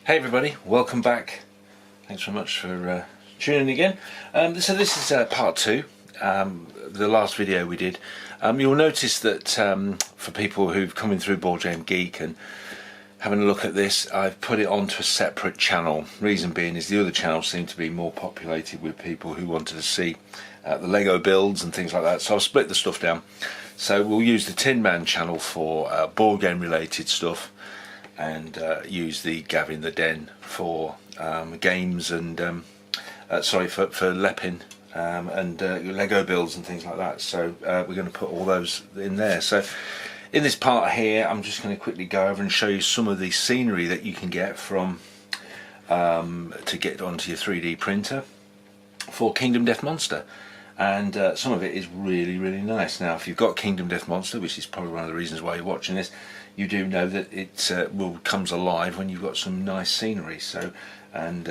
Hey everybody, welcome back. Thanks very much for tuning in again. So this is part two, the last video we did. You'll notice that for people who've come in through Board Game Geek and having a look at this, I've put it onto a separate channel. Reason being is the other channels seem to be more populated with people who wanted to see the Lego builds and things like that. So I've split the stuff down. So we'll use the Tin Man channel for board game related stuff, and use the Gavin the Den for games and for Lepin and Lego builds and things like that. So we're going to put all those in there. So in this part here, I'm just going to quickly go over and show you some of the scenery that you can get from to get onto your 3D printer for Kingdom Death Monster. And some of it is really nice. Now if you've got Kingdom Death Monster, which is probably one of the reasons why you're watching this, you do know that it comes alive when you've got some nice scenery. So, and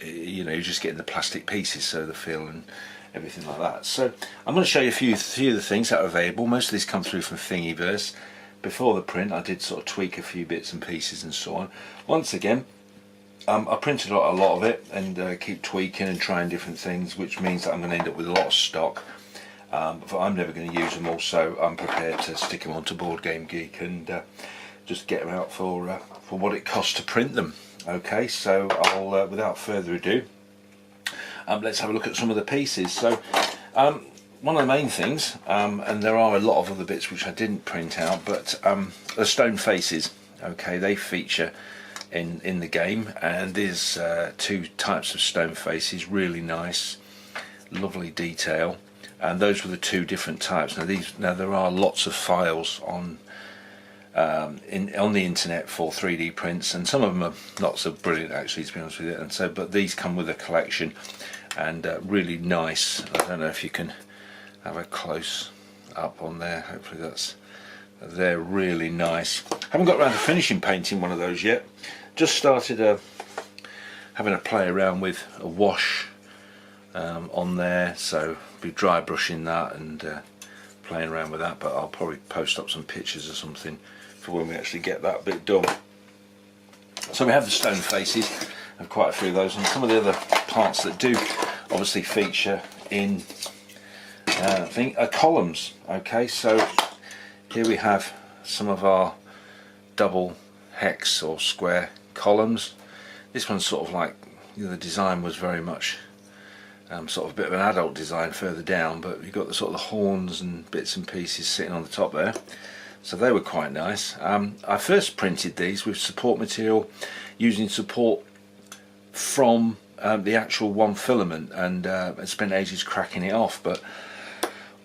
you know, you're just getting the plastic pieces, so the feel and everything like that. So I'm going to show you a few of the things that are available. Most of these come through from Thingiverse. Before the print, I did sort of tweak a few bits and pieces and so on. Once again, I printed a lot of it and keep tweaking and trying different things, which means that I'm going to end up with a lot of stock. But I'm never going to use them all, so I'm prepared to stick them onto Board Game Geek and just get them out for what it costs to print them. Okay, so I'll without further ado, let's have a look at some of the pieces. So one of the main things, and there are a lot of other bits which I didn't print out, but the stone faces. Okay, they feature in the game, and there's two types of stone faces, really nice, lovely detail. And those were the two different types. Now there are lots of files on the internet for 3D prints, and some of them are not so brilliant actually, to be honest with you. And so, but these come with a collection, and really nice. I don't know if you can have a close up on there. Hopefully they're really nice. Haven't got around to finishing painting one of those yet. Just started having a play around with a wash on there, so be dry brushing that and playing around with that, but I'll probably post up some pictures or something for when we actually get that bit done. So we have the stone faces, and quite a few of those, and some of the other parts that do obviously feature in columns. Okay, so here we have some of our double hex or square columns. This one's sort of like, you know, the design was very much sort of a bit of an adult design further down, but you've got the sort of the horns and bits and pieces sitting on the top there, so they were quite nice. I first printed these with support material using support from the actual one filament, and spent ages cracking it off. But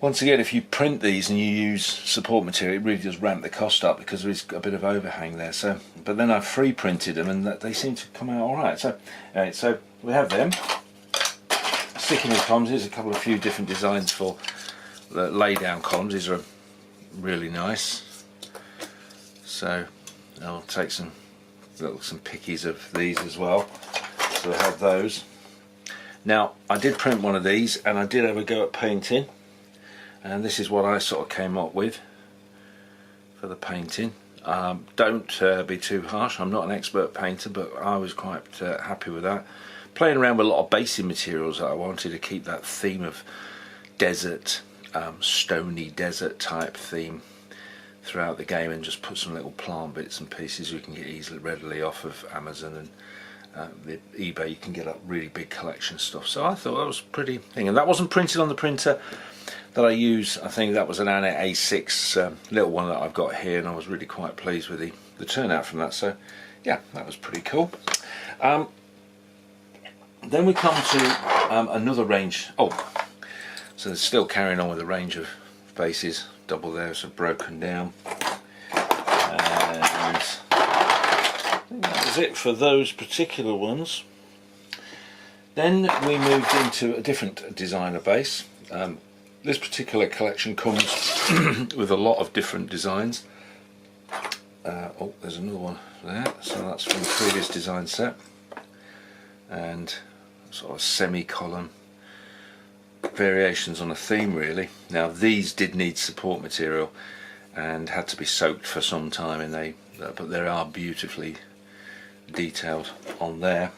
once again, if you print these and you use support material, it really does ramp the cost up because there is a bit of overhang there. So, but then I free printed them and they seem to come out alright. So, so we have them. Sticking with columns, here's a few different designs for the lay down columns. These are really nice. So I'll take some pickies of these as well. So I have those. Now I did print one of these, and I did have a go at painting, and this is what I sort of came up with for the painting. Don't be too harsh, I'm not an expert painter, but I was quite happy with that. Playing around with a lot of basing materials that I wanted to keep that theme of desert, stony desert type theme throughout the game, and just put some little plant bits and pieces you can get readily off of Amazon and the eBay. You can get a really big collection of stuff. So I thought that was pretty thing, and that wasn't printed on the printer that I use. I think that was an Anna A6 little one that I've got here, and I was really quite pleased with the turnout from that. So yeah, that was pretty cool. Then we come to another range. So they're still carrying on with a range of faces. Double there, so broken down. And I think that was it for those particular ones. Then we moved into a different designer base. This particular collection comes with a lot of different designs. There's another one there. So that's from the previous design set. And sort of semi-column variations on a theme really. Now these did need support material and had to be soaked for some time, and but they are beautifully detailed on there.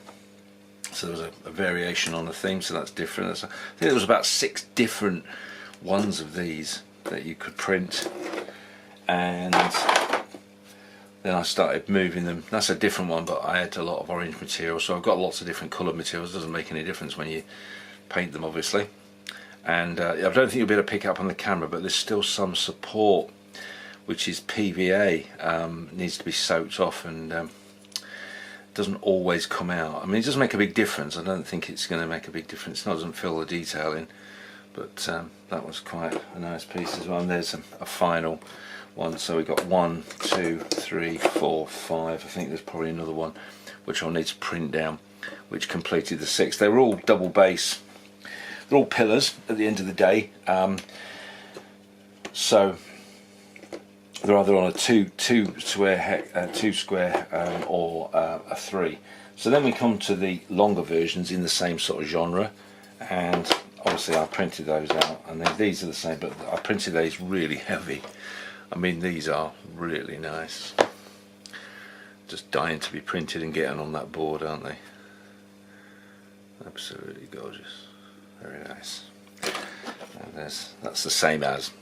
So there was a variation on the theme, so that's different. I think there was about 6 different ones of these that you could print, and then I started moving them. That's a different one, but I had a lot of orange material, so I've got lots of different coloured materials. It doesn't make any difference when you paint them, obviously. And I don't think you'll be able to pick up on the camera, but there's still some support, which is PVA. Needs to be soaked off, and doesn't always come out. I mean, it does make a big difference. I don't think it's going to make a big difference. It doesn't fill the detail in, but that was quite a nice piece as well. And there's a final one. So we got 1, 2, 3, 4, 5. I think there's probably another one which I'll need to print down, which completed the 6. They were all double base. They're all pillars at the end of the day. So they're either on a two square or a 3. So then we come to the longer versions in the same sort of genre, and obviously I printed those out, and then these are the same, but I printed these really heavy. I mean, these are really nice. Just dying to be printed and getting on that board, aren't they? Absolutely gorgeous. Very nice. And that's the same as.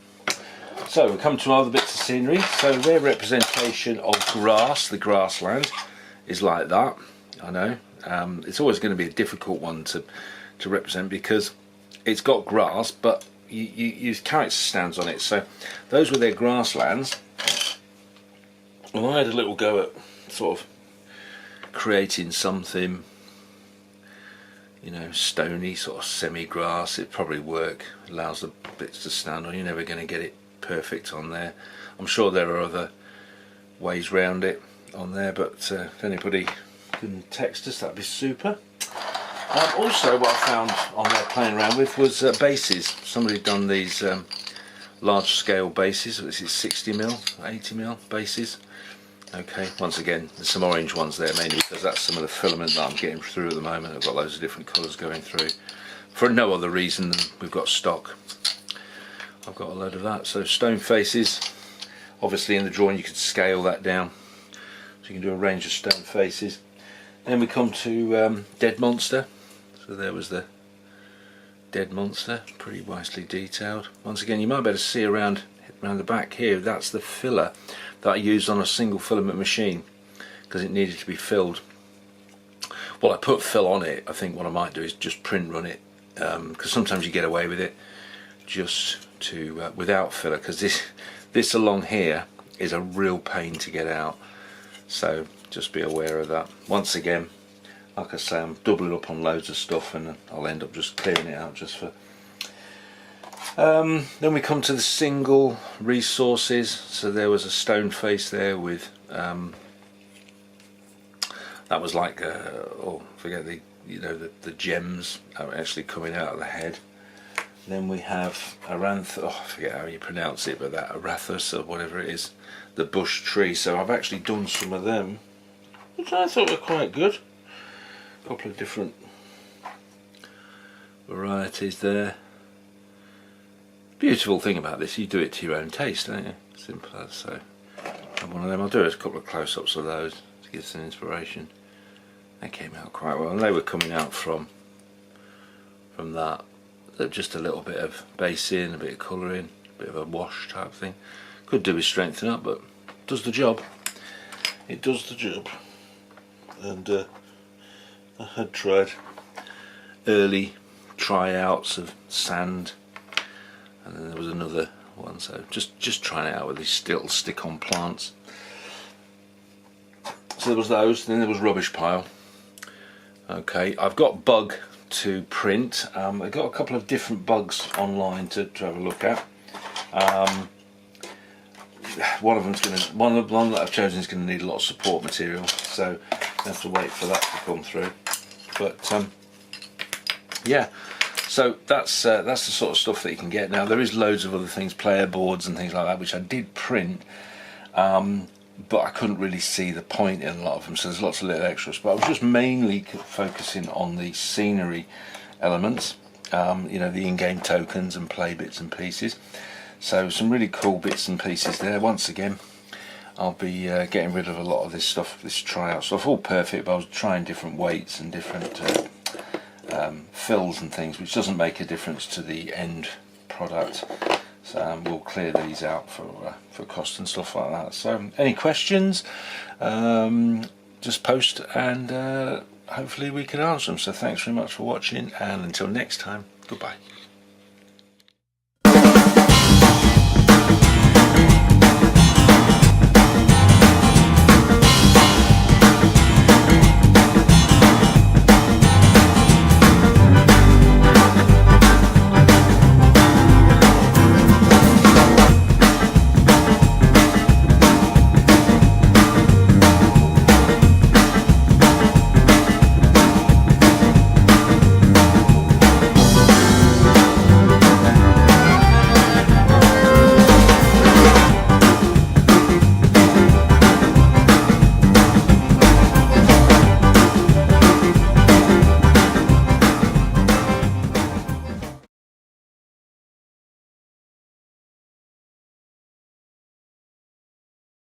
So we come to other bits of scenery. So their representation of grass, the grassland, is like that. I know. It's always going to be a difficult one to represent, because it's got grass, but you use character stands on it. So those were their grasslands. Well, I had a little go at sort of creating something, you know, stony, sort of semi-grass. It'd probably work. Allows the bits to stand on. You're never going to get it perfect on there. I'm sure there are other ways round it on there, but if anybody can text us, that'd be super. Also, what I found on there playing around with was bases. Somebody had done these large scale bases. This is 60mm, 80mm bases. Okay, once again, there's some orange ones there, mainly because that's some of the filament that I'm getting through at the moment. I've got loads of different colours going through for no other reason than we've got stock. I've got a load of that. So stone faces, obviously in the drawing you could scale that down, so you can do a range of stone faces. Then we come to dead monster. So there was the dead monster, pretty nicely detailed. Once again, you might be able to see around the back here, that's the filler that I used on a single filament machine because it needed to be filled. Well, I put fill on it. I think what I might do is just print run it, because sometimes you get away with it just to without filler, because this along here is a real pain to get out, so just be aware of that. Once again, like I say, I'm doubling up on loads of stuff, and I'll end up just clearing it out just for then we come to the single resources. So there was a stone face there with that was like oh, forget the, you know, the gems are actually coming out of the head. Then we have Aranth, oh, I forget how you pronounce it, but that Arathus or whatever it is, the bush tree. So I've actually done some of them, which I thought were quite good. A couple of different varieties there. Beautiful thing about this, you do it to your own taste, don't you? Simple as. So and one of them, I'll do a couple of close-ups of those to give some inspiration. They came out quite well, and they were coming out from that. So just a little bit of base in, a bit of colour in, a bit of a wash type thing. Could do with strengthening up, but it does the job. It does the job. And I had tried early tryouts of sand, and then there was another one, so just trying it out with these still stick-on plants. So there was those, then there was rubbish pile. Okay, I've got bug to print. I've got a couple of different bugs online to have a look at. One of them's one that I've chosen is going to need a lot of support material, so I have to wait for that to come through. But yeah. So that's the sort of stuff that you can get. Now there is loads of other things, player boards and things like that, which I did print, but I couldn't really see the point in a lot of them, so there's lots of little extras. But I was just mainly focusing on the scenery elements, you know, the in-game tokens and play bits and pieces. So some really cool bits and pieces there. Once again, I'll be getting rid of a lot of this stuff, this tryout stuff. All perfect, but I was trying different weights and different fills and things, which doesn't make a difference to the end product. So we'll clear these out for cost and stuff like that. So any questions, just post and hopefully we can answer them. So thanks very much for watching, and until next time, goodbye.